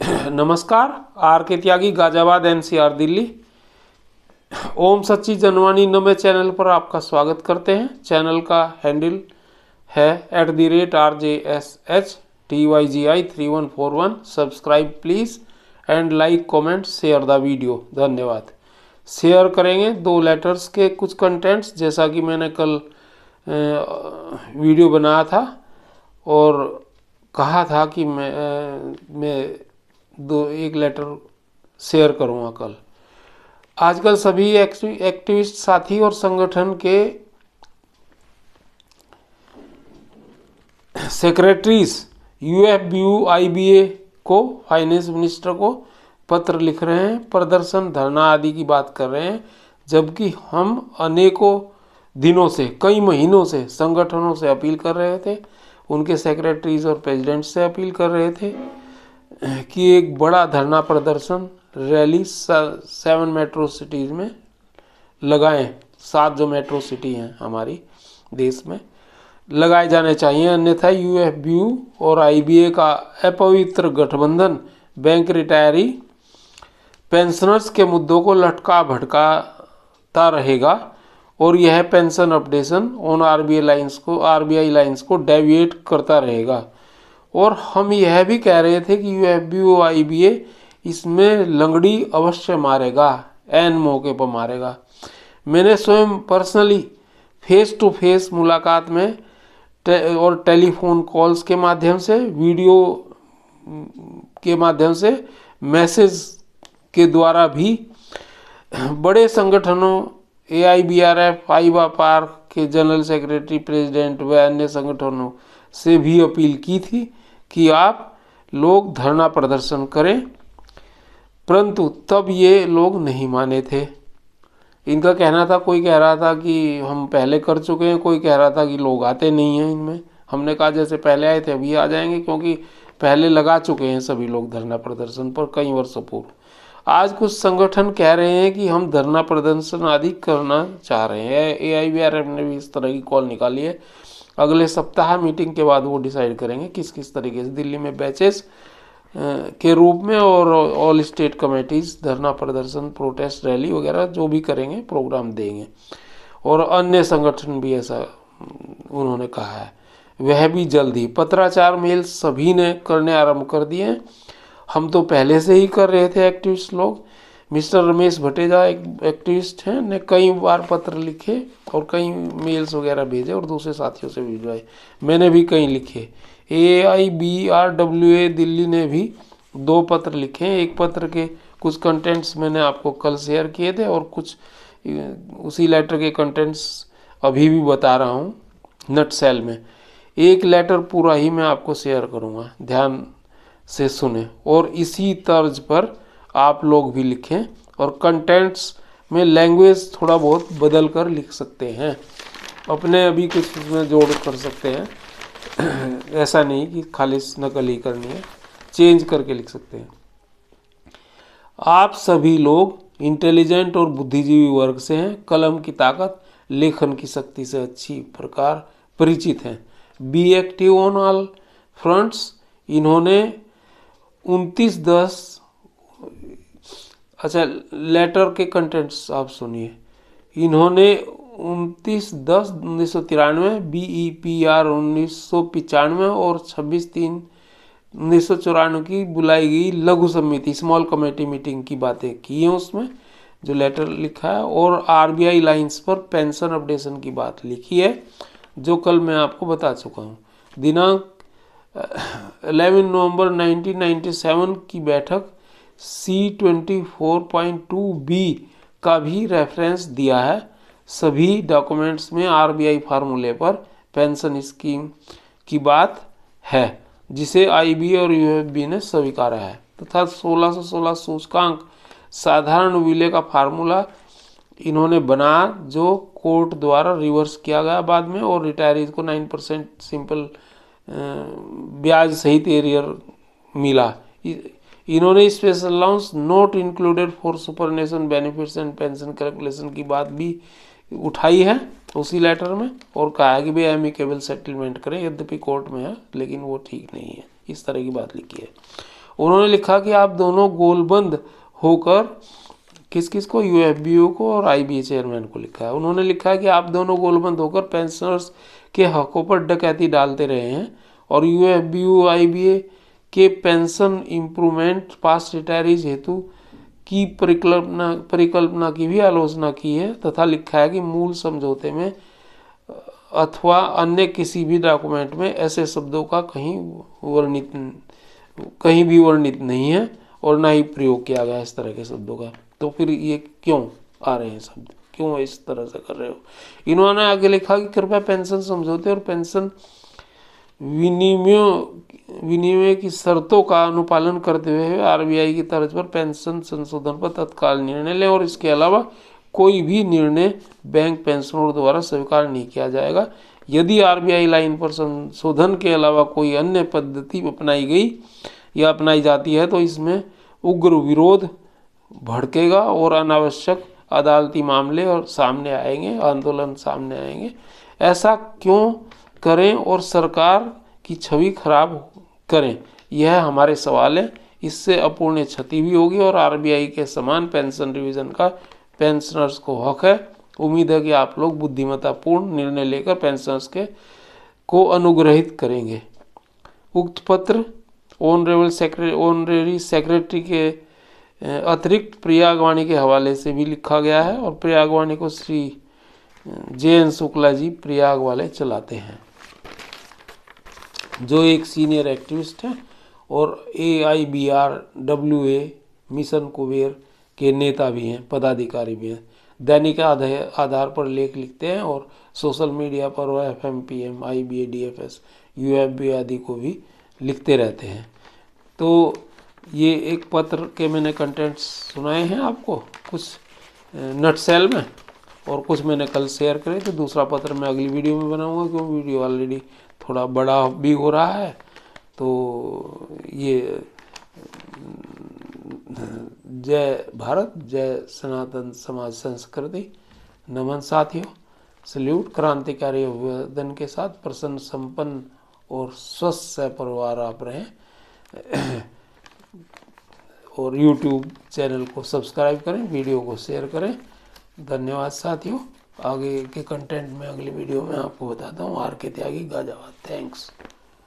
नमस्कार। आर के त्यागी, गाजियाबाद, NCR, दिल्ली। ओम सच्ची जनवाणी नमे चैनल पर आपका स्वागत करते हैं। चैनल का हैंडल है @RJSHTYGI3141। Subscribe please and like comment share the video. धन्यवाद। शेयर करेंगे 2 लेटर्स के कुछ कंटेंट्स, जैसा कि मैंने कल वीडियो बनाया था और कहा था कि मैं एक लेटर शेयर करूँगा कल। आजकल सभी एक्टिविस्ट साथी और संगठन के सेक्रेटरीज UFBU IBA को, फाइनेंस मिनिस्टर को पत्र लिख रहे हैं, प्रदर्शन, धरना आदि की बात कर रहे हैं, जबकि हम अनेकों दिनों से, कई महीनों से संगठनों से अपील कर रहे थे, उनके सेक्रेटरीज और प्रेसिडेंट से अपील कर रहे थे कि एक बड़ा धरना प्रदर्शन, रैली 7 मेट्रो सिटीज़ में लगाएं। 7 जो मेट्रो सिटी हैं हमारी देश में, लगाए जाने चाहिए, अन्यथा UFBU और IBA का अपवित्र गठबंधन बैंक रिटायरी पेंशनर्स के मुद्दों को लटका भटकाता रहेगा और यह pension updation on RBI lines को डेविएट करता रहेगा। और हम यह भी कह रहे थे कि UFBU IBA इसमें लंगड़ी अवश्य मारेगा, एन मौके पर मारेगा। मैंने स्वयं पर्सनली फेस टू फेस मुलाकात में और टेलीफोन कॉल्स के माध्यम से, वीडियो के माध्यम से, मैसेज के द्वारा भी बड़े संगठनों AIBRF, आईवा पार्क के जनरल सेक्रेटरी, प्रेसिडेंट व अन्य संगठनों से भी अपील की थी कि आप लोग धरना प्रदर्शन करें, परंतु तब ये लोग नहीं माने थे। इनका कहना था, कोई कह रहा था कि हम पहले कर चुके हैं, कोई कह रहा था कि लोग आते नहीं हैं इनमें। हमने कहा जैसे पहले आए थे अभी आ जाएंगे, क्योंकि पहले लगा चुके हैं सभी लोग धरना प्रदर्शन पर कई वर्षों पूर्व। आज कुछ संगठन कह रहे हैं कि हम धरना प्रदर्शन आदि करना चाह रहे हैं। AIBRF ने भी इस तरह की कॉल निकाली है। अगले सप्ताह मीटिंग के बाद वो डिसाइड करेंगे किस किस तरीके से दिल्ली में बैचेस के रूप में और ऑल स्टेट कमेटीज धरना प्रदर्शन, प्रोटेस्ट रैली वगैरह जो भी करेंगे, प्रोग्राम देंगे। और अन्य संगठन भी ऐसा उन्होंने कहा है, वह भी जल्दी। पत्राचार मेल सभी ने करने आरंभ कर दिए हैं। हम तो पहले से ही कर रहे थे एक्टिविस्ट लोग। मिस्टर रमेश भटेजा एक एक्टिविस्ट हैं, ने कई बार पत्र लिखे और कई मेल्स वगैरह भेजे और दूसरे साथियों से भिजवाए। मैंने भी कई लिखे। AIBRWA दिल्ली ने भी 2 पत्र लिखे हैं। एक पत्र के कुछ कंटेंट्स मैंने आपको कल शेयर किए थे और कुछ उसी लेटर के कंटेंट्स अभी भी बता रहा हूँ नटसेल में। एक लेटर पूरा ही मैं आपको शेयर करूँगा, ध्यान से सुने और इसी तर्ज पर आप लोग भी लिखें और कंटेंट्स में लैंग्वेज थोड़ा बहुत बदल कर लिख सकते हैं, अपने अभी कुछ उसमें जोड़ कर सकते हैं। ऐसा नहीं कि खाली नकल ही करनी है, चेंज करके लिख सकते हैं। आप सभी लोग इंटेलिजेंट और बुद्धिजीवी वर्ग से हैं, कलम की ताकत, लेखन की शक्ति से अच्छी प्रकार परिचित हैं। Be active on all fronts. इन्होंने 29/10, अच्छा लेटर के कंटेंट्स आप सुनिए। इन्होंने 29/10/1993, BEPR 1995 और 26/3/1994 की बुलाई गई लघु समिति, स्मॉल कमेटी मीटिंग की बातें की हैं उसमें, जो लेटर लिखा है। और RBI लाइन्स पर पेंशन अपडेशन की बात लिखी है, जो कल मैं आपको बता चुका हूँ। दिनांक 11 नवंबर 1997 की बैठक C24.2B का भी रेफरेंस दिया है। सभी डॉक्यूमेंट्स में RBI फार्मूले पर पेंशन स्कीम की बात है, जिसे IBA और UFB ने स्वीकारा है, तथा 1616 सूचकांक साधारण विलय का फार्मूला इन्होंने बना, जो कोर्ट द्वारा रिवर्स किया गया बाद में, और रिटायरीज को 9% सिंपल ब्याज सहित एरियर मिला। इन्होंने special allowance not included for सुपरनेशन benefits and pension calculation की बात भी उठाई है उसी लेटर में, और कहा है कि भाई एमिकेबल सेटलमेंट करें, यद्यपि कोर्ट में है लेकिन वो ठीक नहीं है, इस तरह की बात लिखी है। उन्होंने लिखा कि आप दोनों गोलबंद होकर, किस किस को, यूएफबीयू को और आईबीए चेयरमैन को लिखा है। उन्होंने लिखा है कि आप दोनों गोलबंद होकर पेंशनर्स के हकों पर डकैती डालते रहे हैं और यूएफबीयू आईबीए के पेंशन इम्प्रूवमेंट पास्ट रिटायरीज हेतु की परिकल्पना की भी आलोचना की है, तथा लिखा है कि मूल समझौते में अथवा अन्य किसी भी डॉक्यूमेंट में ऐसे शब्दों का कहीं भी वर्णित नहीं है और ना ही प्रयोग किया गया इस तरह के शब्दों का। तो फिर ये क्यों आ रहे हैं शब्द, क्यों इस तरह से कर रहे हो। इन्होंने आगे लिखा कि कृपया पेंशन समझौते और पेंशन विनिमय की शर्तों का अनुपालन करते हुए आरबीआई की तर्ज पर पेंशन संशोधन पर तत्काल निर्णय लें और इसके अलावा कोई भी निर्णय बैंक पेंशनरों द्वारा स्वीकार नहीं किया जाएगा। यदि आरबीआई लाइन पर संशोधन के अलावा कोई अन्य पद्धति अपनाई गई या अपनाई जाती है तो इसमें उग्र विरोध भड़केगा और अनावश्यक अदालती मामले और सामने आएंगे, आंदोलन सामने आएंगे। ऐसा क्यों करें और सरकार की छवि खराब करें, यह हमारे सवाल है। इससे अपूर्ण क्षति भी होगी और आरबीआई के समान पेंशन रिवीजन का पेंशनर्स को हक है। उम्मीद है कि आप लोग बुद्धिमत्तापूर्ण निर्णय लेकर पेंशनर्स को अनुग्रहित करेंगे। उक्त पत्र ऑनरेरी सेक्रेटरी के अतिरिक्त प्रयागवाणी के हवाले से भी लिखा गया है और प्रयागवाणी को श्री जे.एन. शुक्ला जी प्रयाग वाले चलाते हैं, जो एक सीनियर एक्टिविस्ट हैं और AIBRWA मिशन कुबेर के नेता भी हैं, पदाधिकारी भी हैं। दैनिक आधार पर लेख लिखते हैं और सोशल मीडिया पर वो FMPM, IBA, DFS, UFB आदि को भी लिखते रहते हैं। तो ये एक पत्र के मैंने कंटेंट्स सुनाए हैं आपको कुछ नटसेल में, और कुछ मैंने कल शेयर करे। तो दूसरा पत्र मैं अगली वीडियो में बनाऊंगा, क्योंकि वीडियो ऑलरेडी थोड़ा बड़ा भी हो रहा है। तो ये जय भारत, जय सनातन समाज संस्कृति। नमन साथियों, सल्यूट। क्रांतिकारी अभिवादन के साथ प्रसन्न, संपन्न और स्वस्थ परिवार आप रहें। और YouTube चैनल को सब्सक्राइब करें, वीडियो को शेयर करें। धन्यवाद साथियों। आगे के कंटेंट में अगली वीडियो में आपको बताता हूँ। आर के त्यागी, गाजियाबाद। थैंक्स।